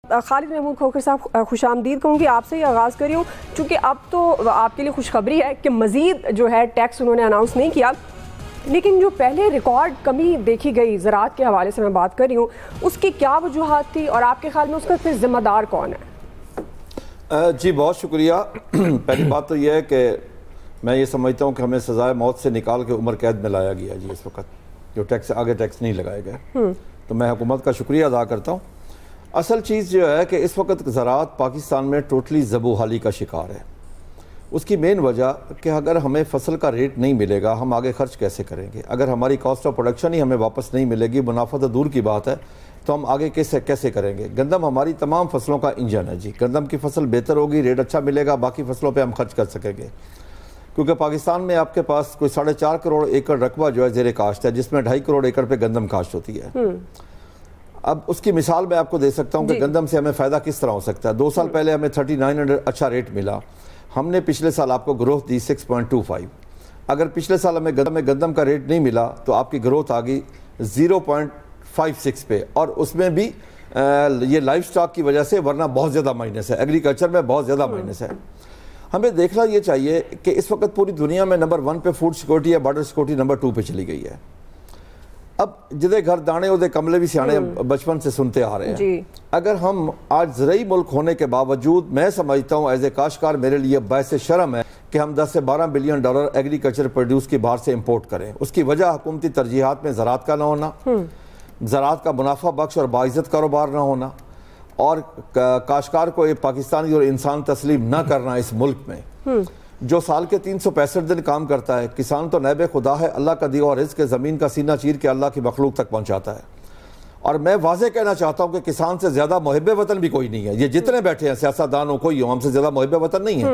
خالد محمود کھوکھر صاحب خوش آمدید کہوں گی، آپ سے ہی آغاز کر رہی ہوں چونکہ اب تو آپ کے لیے خوشخبری ہے کہ مزید جو ہے ٹیکس انہوں نے اناؤنس نہیں کیا، لیکن جو پہلے ریکارڈ کمی دیکھی گئی زراعت کے حوالے سے میں بات کر رہی ہوں، اس کی کیا وجوہات تھی اور آپ کے خیال میں اس کا پھر ذمہ دار کون ہے؟ جی بہت شکریہ۔ پہلی بات تو یہ ہے کہ میں یہ سمجھتا ہوں کہ ہمیں سزائے موت سے نکال کے عمر قید میں لایا گیا جی اس وقت، جو ٹیکس آگے ٹیکس نہیں لگائے گئے، تو میں حکومت کا شکریہ ادا کرتا ہوں۔ اصل چیز جو ہے کہ اس وقت زراعت پاکستان میں ٹوٹلی زبو حالی کا شکار ہے۔ اس کی مین وجہ کہ اگر ہمیں فصل کا ریٹ نہیں ملے گا ہم آگے خرچ کیسے کریں گے؟ اگر ہماری کاسٹ آف پروڈکشن ہی ہمیں واپس نہیں ملے گی، منافع تو دور کی بات ہے، تو ہم آگے کیسے کریں گے؟ گندم ہماری تمام فصلوں کا انجن ہے جی، گندم کی فصل بہتر ہوگی، ریٹ اچھا ملے گا، باقی فصلوں پہ ہم خرچ کر سکیں گے، کیونکہ پاکستان میں آپ کے پاس کوئی 4.5 کروڑ ایکڑ رقبہ جو ہے زیر کاشت ہے، جس میں 2.5 کروڑ ایکڑ پہ گندم کاشت ہوتی ہے۔ اب اس کی مثال میں آپ کو دے سکتا ہوں کہ گندم سے ہمیں فائدہ کس طرح ہو سکتا ہے۔ 2 سال پہلے ہمیں 3900 اچھا ریٹ ملا، ہم نے پچھلے سال آپ کو گروتھ دی 6.25۔ اگر پچھلے سال ہمیں گندم کا ریٹ نہیں ملا تو آپ کی گروتھ آ گئی 0.56 پہ، اور اس میں بھی یہ لائف سٹاک کی وجہ سے، ورنہ بہت زیادہ مائنس ہے، ایگریکلچر میں بہت زیادہ مائنس ہے۔ ہمیں دیکھنا یہ چاہیے کہ اس وقت پوری دنیا میں نمبر 1 پہ فوڈ سیکورٹی ہے، بارڈر سیکورٹی نمبر 2 پہ چلی گئی ہے۔ اب جدے گھر دانے ادے کملے بھی سیانے بچپن سے سنتے آ رہے ہیں۔ اگر ہم آج زرعی ملک ہونے کے باوجود، میں سمجھتا ہوں ایز اے کاشتکار میرے لیے باعث شرم ہے کہ ہم 10 سے 12 بلین ڈالر ایگریکلچر پروڈیوس کی باہر سے امپورٹ کریں۔ اس کی وجہ حکومتی ترجیحات میں زراعت کا نہ ہونا، زراعت کا منافع بخش اور باعزت کاروبار نہ ہونا، اور کاشتکار کو پاکستانی اور انسان تسلیم نہ کرنا اس ملک میں، جو سال کے 365 دن کام کرتا ہے۔ کسان تو نائب خدا ہے، اللہ کا دیا ہوا رزق زمین کا سینہ چیر کے اللہ کی مخلوق تک پہنچاتا ہے۔ اور میں واضح کہنا چاہتا ہوں کہ کسان سے زیادہ محب وطن بھی کوئی نہیں ہے، یہ جتنے بیٹھے ہیں سیاستدان ہو کوئی ہو، ہم سے زیادہ محب وطن نہیں ہے،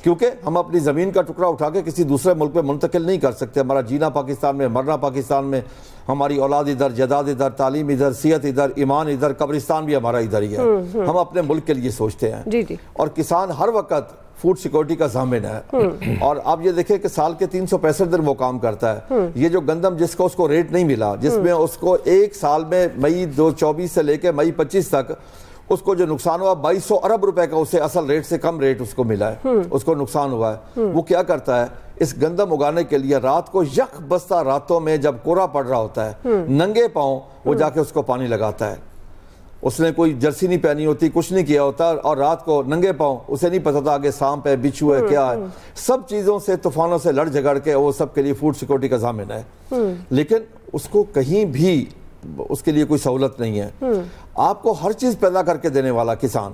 کیونکہ ہم اپنی زمین کا ٹکڑا اٹھا کے کسی دوسرے ملک میں منتقل نہیں کر سکتے۔ ہمارا جینا پاکستان میں، مرنا پاکستان میں، ہماری اولاد ادھر، جائیداد ادھر، تعلیم ادھر، صحت ادھر، ایمان ادھر، قبرستان بھی ہمارا ادھر ہی ہے۔ ہم اپنے ملک کے لیے سوچتے ہیں، اور کسان ہر وقت فوڈ سیکورٹی کا ضامن ہے۔ اور آپ یہ دیکھیں کہ سال کے 365 دن وہ کام کرتا ہے۔ یہ جو گندم جس کو اس کو ریٹ نہیں ملا، جس میں اس کو ایک سال میں مئی 2024 سے لے کے مئی 25 تک اس کو جو نقصان ہوا 2200 ارب روپے کا، اسے اصل ریٹ سے کم ریٹ اس کو ملا ہے، اس کو نقصان ہوا ہے۔ وہ کیا کرتا ہے؟ اس گندم اگانے کے لیے رات کو یک بستہ راتوں میں جب کورا پڑ رہا ہوتا ہے، ننگے پاؤں وہ جا کے اس کو پانی لگاتا ہے۔ اس نے کوئی جرسی نہیں پہنی ہوتی، کچھ نہیں کیا ہوتا، اور رات کو ننگے پاؤں، اسے نہیں پتا تھا آگے سانپ ہے، بچھو ہے، کیا ہے، سب چیزوں سے، طوفانوں سے لڑ جھگڑ کے وہ سب کے لیے فوڈ سیکورٹی کا ضامن ہے۔ لیکن اس کو کہیں بھی اس کے لیے کوئی سہولت نہیں ہے۔ آپ کو ہر چیز پیدا کر کے دینے والا کسان،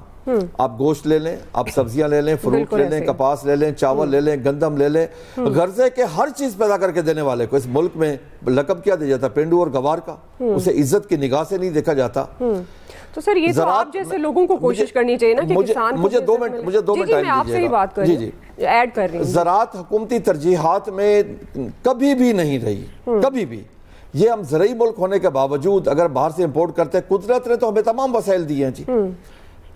آپ گوشت لے لیں، آپ سبزیاں لے لیں، فروٹ لے لیں، کپاس لے لیں، چاول لے لیں، گندم لے لیں، غرضے کے ہر چیز پیدا کر کے دینے والے کو اس ملک میں لقب کیا دیا جاتا ہے؟ پینڈو اور گوار کا۔ اسے عزت کی نگاہ سے نہیں دیکھا جاتا۔ تو سر یہ تو آپ جیسے لوگوں کو کوشش کرنی چاہیے نا کہ کسان کو، مجھے 2 منٹ ٹائم آپ سے ہی بات کر رہی ہوں، ایڈ کر رہی ہوں۔ زراعت حکومتی ترجیحات میں کبھی بھی نہیں رہی، کبھی بھی۔ یہ ہم زرعی ملک ہونے کے باوجود اگر باہر سے امپورٹ کرتے ہیں، قدرت نے تو ہمیں تمام وسائل دیے ہیں جی۔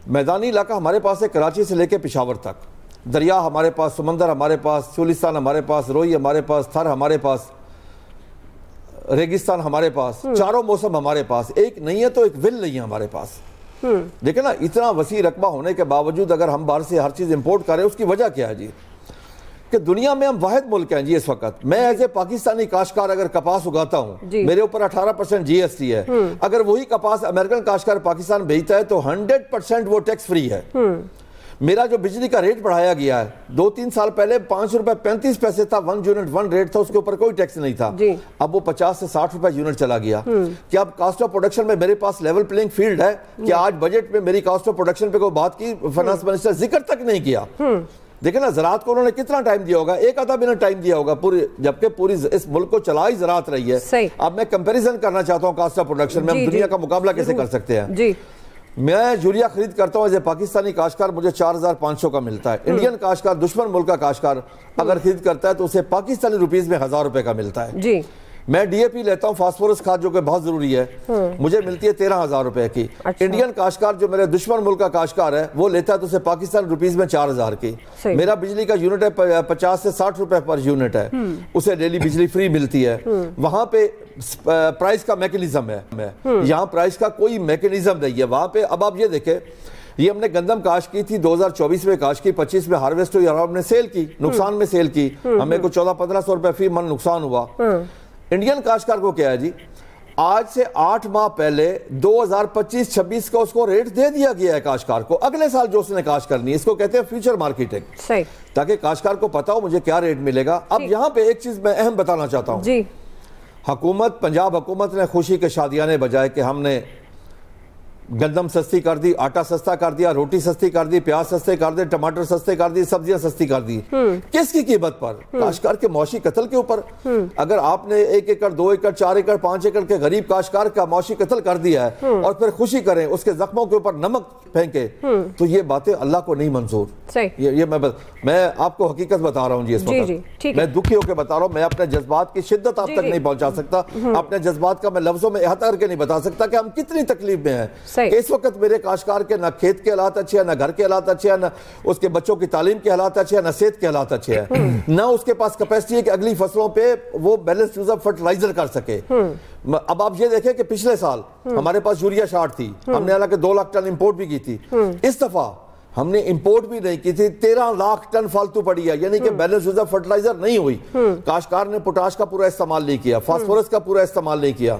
میدانی علاقہ ہمارے پاس ہے، کراچی سے لے کے پشاور تک، دریا ہمارے پاس، سمندر ہمارے پاس، چولستان ہمارے پاس، روئی ہمارے پاس، تھر ہمارے پاس، ریگستان ہمارے پاس، چاروں موسم ہمارے پاس، ایک نہیں ہے تو ایک ول نہیں ہے ہمارے پاس۔ دیکھیں نا، اتنا وسیع رقبہ ہونے کے باوجود اگر ہم باہر سے ہر چیز امپورٹ کریں، اس کی وجہ کیا ہے جی؟ کہ دنیا میں ہم واحد ملک ہیں جی اس وقت۔ میں ایز اے پاکستانی کاشتکار اگر کپاس اگاتا ہوں، میرے اوپر 18% جی ایس ٹی ہے، اگر وہی کپاس امریکن کاشتکار پاکستان بھیجتا ہے تو 100% وہ ٹیکس فری ہے۔ میرا جو بجلی کا ریٹ بڑھایا گیا ہے، 2-3 سال پہلے 5 روپے 35 پیسے تھا، 1 یونٹ 1 ریٹ تھا، اس کے اوپر کوئی ٹیکس نہیں تھا، اب وہ 50 سے 60 روپے یونٹ چلا گیا۔ کیا اب کاسٹ آف پروڈکشن میں میرے پاس لیول پلینگ فیلڈ ہے؟ کہ آج بجٹ میں میری کاسٹ آف پروڈکشن پہ کوئی بات کی؟ فائنانس منسٹر ذکر تک نہیں کیا۔ دیکھیں نا، زراعت کو انہوں نے کتنا ٹائم دیا ہوگا؟ 1-آدھا منٹ ٹائم دیا ہوگا، جبکہ پوری اس ملک کو چلائی زراعت رہی ہے۔ اب میں کمپیریزن کرنا چاہتا ہوں کاسٹ آف پروڈکشن میں، ہم دنیا کا مقابلہ کیسے کر سکتے ہیں؟ میں یوریا خرید کرتا ہوں ایز اے پاکستانی کاشتکار، مجھے 4500 کا ملتا ہے۔ انڈین کاشتکار، دشمن ملک کا کاشتکار اگر خرید کرتا ہے تو اسے پاکستانی روپیز میں 1000 روپے کا ملتا ہے۔ میں ڈی اے پی لیتا ہوں فاسفورس کھاد جو کہ بہت ضروری ہے, مجھے ملتی ہے 13,000 روپے کی. انڈین کاشتکار جو میرے دشمن ملک کا کاشتکار ہے وہ لیتا ہے تو اسے پاکستان روپیز میں 4,000 کی. میرا بجلی کا یونٹ ہے 50 سے 60 روپے پر یونٹ ہے, اسے ڈیلی بجلی فری ملتی ہے. وہاں پہ پرائز کا میکنزم ہے, یہاں پرائز کا کوئی میکنزم نہیں ہے وہاں پہ. اب آپ یہ دیکھیں, یہ ہم نے گندم کاشت کی تھی 2024 میں کاشت کی, 25 میں ہارویسٹ ہوئی اور ہم نے سیل کی, نقصان میں سیل کی, ہمیں کو 1400-1500 روپے فی من نقصان ہوا. انڈین کاشتکار کو کیا ہے جی, آج سے 8 ماہ پہلے 2025-26 کا اس کو ریٹ دے دیا گیا ہے کاشتکار کو, اگلے سال جو اس نے کاشت کرنی ہے. اس کو کہتے ہیں فیوچر مارکیٹنگ, تاکہ کاشتکار کو پتا ہو مجھے کیا ریٹ ملے گا. اب یہاں پہ ایک چیز میں اہم بتانا چاہتا ہوں جی. حکومت, پنجاب حکومت نے خوشی کے شادیانے بجائے کہ ہم نے گندم سستی کر دی, آٹا سستا کر دیا, روٹی سستی کر دی, پیاز سستے کر دی, ٹماٹر سستے کر دی, سبزیاں سستی کر دی, کس کی قیمت پر؟ کاشتکار کے معاشی قتل کے اوپر. اگر آپ نے 1 ایکڑ 2 ایکڑ 4 ایکڑ 5 ایکڑ کے غریب کاشتکار کا معاشی قتل کر دیا ہے اور پھر خوشی کریں, اس کے زخموں کے اوپر نمک پھینکے, تو یہ باتیں اللہ کو نہیں منظور. یہ میں آپ کو حقیقت بتا رہا ہوں جی. اس وقت میں دکھی ہو کے بتا رہا ہوں, میں اپنے جذبات کی شدت آپ تک نہیں پہنچا سکتا, اپنے جذبات کا میں لفظوں میں احاطہ کر کے نہیں بتا سکتا کہ ہم کتنی تکلیف میں ہیں. اس وقت میرے کاشتکار کے نہ کھیت کے حالات اچھے ہیں, نہ گھر کے حالات اچھے ہیں, نہ اس کے بچوں کی تعلیم کے حالات اچھے ہیں, نہ صحت کے حالات اچھے ہیں, نہ اس کے پاس کیپیسٹی ہے کہ اگلی فصلوں پہ وہ بیلنس یوز آف فرٹیلائزر کر سکے. اب آپ یہ دیکھیں کہ پچھلے سال ہمارے پاس یوریا شارٹ تھی, ہم نے حالانکہ 2 لاکھ ٹن امپورٹ بھی کی تھی. اس دفعہ ہم نے امپورٹ بھی نہیں کی تھی, 13 لاکھ ٹن فالتو پڑی ہے, یعنی کہ بیلنس یوز آف فرٹیلائزر نہیں ہوئی. کاشتکار نے پوٹاش کا پورا استعمال نہیں کیا, فاسفورس کا پورا استعمال نہیں کیا.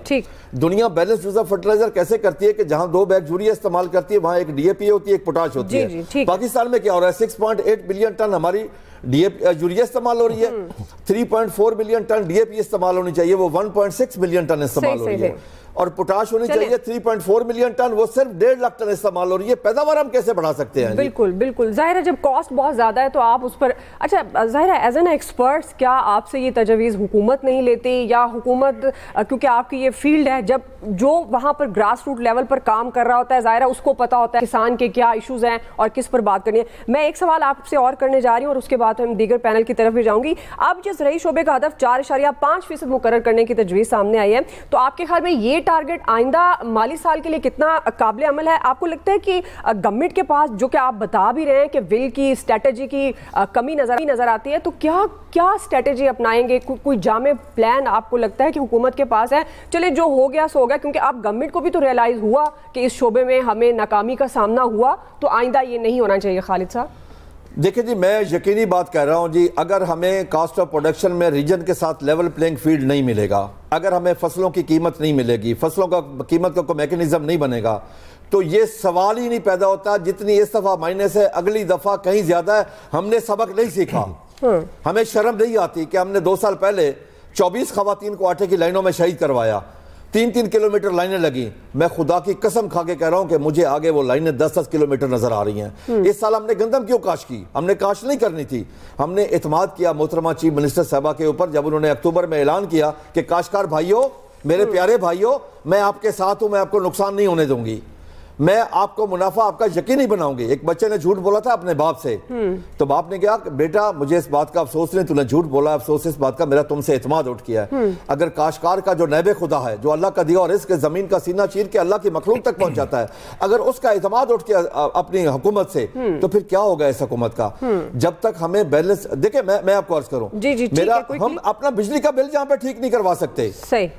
دنیا بیلنس یوز آف فرٹیلائزر کیسے کرتی ہے کہ جہاں 2 بیگ یوریا استعمال کرتی ہے وہاں ایک ڈی اے پی ہوتی ہے, ایک پوٹاش ہوتی ہے. پاکستان میں کیا ہو رہا ہے, 6.8 بلین ٹن ہماری یوریا استعمال ہو رہی ہے, 3.4 بلین ٹن ڈی اے پی استعمال ہونی چاہیے, وہ 1.6 بلین ٹن استعمال ہو رہی ہے. اور پوٹاش ہونی چاہیے 3.4 ملین ٹن, وہ صرف 1.5 لاکھ ٹن استعمال ہو رہی ہے. پیداوار ہم کیسے بڑھا سکتے ہیں؟ بالکل بالکل ظاہر ہے جب کاسٹ بہت زیادہ ہے تو آپ اس پر, اچھا ظاہر ہے ایز این ایکسپرٹس کیا آپ سے یہ تجویز حکومت نہیں لیتی, یا حکومت کیونکہ آپ کی یہ فیلڈ ہے, جب جو وہاں پر گراس روٹ لیول پر کام کر رہا ہوتا ہے ظاہر ہے اس کو پتا ہوتا ہے کسان کے کیا ایشوز ہیں اور کس پر بات کرنی ہے. میں ایک سوال آپ سے اور کرنے جا رہی ہوں اور اس کے بعد ہم دیگر پینل کی طرف بھی جاؤں گی. آپ جس زرعی شعبے کا ہدف 4.5% مقرر کرنے کی تجویز سامنے آئی ہے, تو آپ کے خیال میں یہ ٹارگٹ آئندہ مالی سال کے لیے کتنا قابل عمل ہے؟ آپ کو لگتا ہے کہ گورنمنٹ کے پاس, جو کہ آپ بتا بھی رہے ہیں کہ ول کی اسٹریٹجی کی کمی نظر آتی ہے, تو کیا اسٹریٹجی اپنائیں گے؟ کوئی جامع پلان آپ کو لگتا ہے کہ حکومت کے پاس ہے؟ چلے جو ہو گیا سو ہو گیا, کیونکہ اب گورنمنٹ کو بھی تو ریئلائز ہوا کہ اس شعبے میں ہمیں ناکامی کا سامنا ہوا, تو آئندہ یہ نہیں ہونا چاہیے. خالد صاحب دیکھیں جی, میں یقینی بات کہہ رہا ہوں جی, اگر ہمیں کاسٹ آف پروڈکشن میں ریجن کے ساتھ لیول پلینگ فیلڈ نہیں ملے گا, اگر ہمیں فصلوں کی قیمت نہیں ملے گی, فصلوں کا قیمت کا کوئی میکنزم نہیں بنے گا, تو یہ سوال ہی نہیں پیدا ہوتا جتنی اس دفعہ مائنس ہے اگلی دفعہ کہیں زیادہ ہے. ہم نے سبق نہیں سیکھا, ہمیں شرم نہیں آتی کہ ہم نے 2 سال پہلے 24 خواتین کو آٹے کی لائنوں میں شہید کروایا, 3 کلومیٹر لائنیں لگیں. میں خدا کی قسم کھا کے کہہ رہا ہوں کہ مجھے آگے وہ لائنیں 10 کلومیٹر نظر آ رہی ہیں. اس سال ہم نے گندم کیوں کاشت کی؟ ہم نے کاشت نہیں کرنی تھی, ہم نے اعتماد کیا محترمہ چیف منسٹر صاحبہ کے اوپر جب انہوں نے اکتوبر میں اعلان کیا کہ کاشتکار بھائیوں, میرے پیارے بھائیوں, میں آپ کے ساتھ ہوں, میں آپ کو نقصان نہیں ہونے دوں گی, میں آپ کو منافع آپ کا یقینی بناؤں گی. ایک بچے نے جھوٹ بولا تھا اپنے باپ سے, تو باپ نے کہا بیٹا مجھے اس بات کا افسوس نہیں, تو نے جھوٹ بولا, افسوس اس بات کا میرا تم سے اعتماد اٹھ کیا ہے. اگر کاشتکار کا جو نیب خدا ہے, جو اللہ کا دیا اور رزق زمین کا سینہ چیر کے اللہ کی مخلوق تک پہنچاتا ہے, اگر اس کا اعتماد اٹھ کیا اپنی حکومت سے, تو پھر کیا ہوگا اس حکومت کا؟ جب تک ہمیں بیلنس, دیکھیں میں آپ کو عرض کروں, ہم اپنا بجلی کا بل جہاں پہ ٹھیک نہیں کروا سکتے,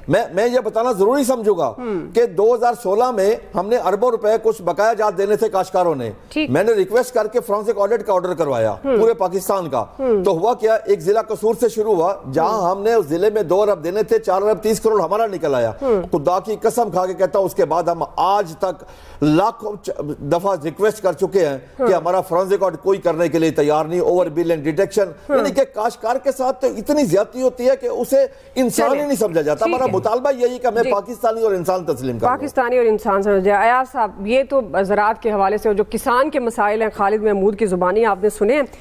میں یہ بتانا ضروری سمجھوں گا کہ 2016 میں ہم نے اربوں روپے کچھ بقایا دینے تھے کاشتکاروں نے, میں نے ریکویسٹ کر کے فرانسک آڈٹ کا آرڈر کروایا پورے پاکستان کا. تو ہوا کیا, ایک ضلع قصور سے شروع ہوا, جہاں ہم نے اس ضلع میں 2 ارب دینے تھے, 4 ارب 30 کروڑ ہمارا نکل آیا. خدا کی قسم کھا کے کہتا ہوں, اس کے بعد ہم آج تک لاکھوں دفعہ ریکویسٹ کر چکے ہیں کہ ہمارا فرانسک آڈٹ کوئی کرنے کے لیے تیار نہیں. اوور بل اینڈ ڈیٹیکشن, یعنی کہ کاشتکار کے ساتھ تو اتنی زیادتی ہوتی ہے کہ اسے انسان ہی نہیں سمجھا جاتا. ہمارا مطالبہ یہی کہ ہمیں پاکستانی اور انسان تسلیم کریں, پاکستانی اور انسان سمجھا. ایاز صاحب, یہ تو زراعت کے حوالے سے جو کسان کے مسائل ہیں خالد محمود کی زبانی آپ نے سنے ہیں.